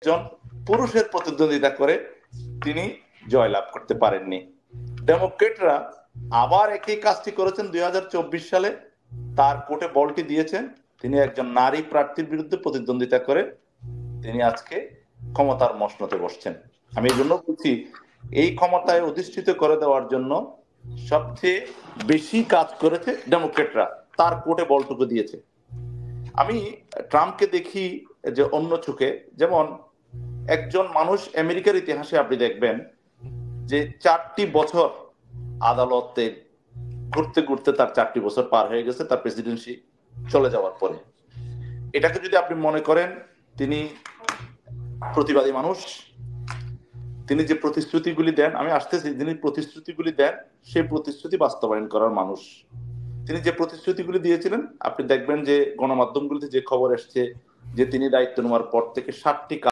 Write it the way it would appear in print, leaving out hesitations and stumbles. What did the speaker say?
একজন পুরুষের প্রতিদ্বন্দ্বিতা করে তিনি জয়লাভ করতে পারেননি। ডেমোক্রেটরা আবার একই কাজটি করেছেন 2024 সালে, তার কোর্টে বলটি দিয়েছেন, তিনি একজন নারী প্রার্থীর বিরুদ্ধে প্রতিদ্বন্দ্বিতা করে তিনি আজকে ক্ষমতার মসনদে বসছেন। আমি এই জন্য বলছি, এই ক্ষমতায় অধিষ্ঠিত করে দেওয়ার জন্য সবচেয়ে বেশি কাজ করেছে ডেমোক্রেটরা, তার কোর্টে বলটুকু দিয়েছে। আমি ট্রাম্পকে দেখি যে অন্য চোখে, যেমন একজন মানুষ আমেরিকার ইতিহাসে আপনি দেখবেন যে 4টি বছর আদালতে ঘুরতে ঘুরতে তার 4টি বছর পার হয়ে গেছে তার প্রেসিডেন্সি চলে যাওয়ার পরে। এটাকে যদি আপনি মনে করেন তিনি প্রতিবাদী মানুষ, তিনি যে প্রতিশ্রুতিগুলি দেন, আমি আসতেছি, তিনি প্রতিশ্রুতিগুলি দেন সেই প্রতিশ্রুতি বাস্তবায়ন করার মানুষ। তিনি যে প্রতিশ্রুতিগুলি দিয়েছিলেন আপনি দেখবেন যে গণমাধ্যমগুলিতে যে খবর এসছে যে তিনি দায়িত্ব নেওয়ার পর থেকে 7টি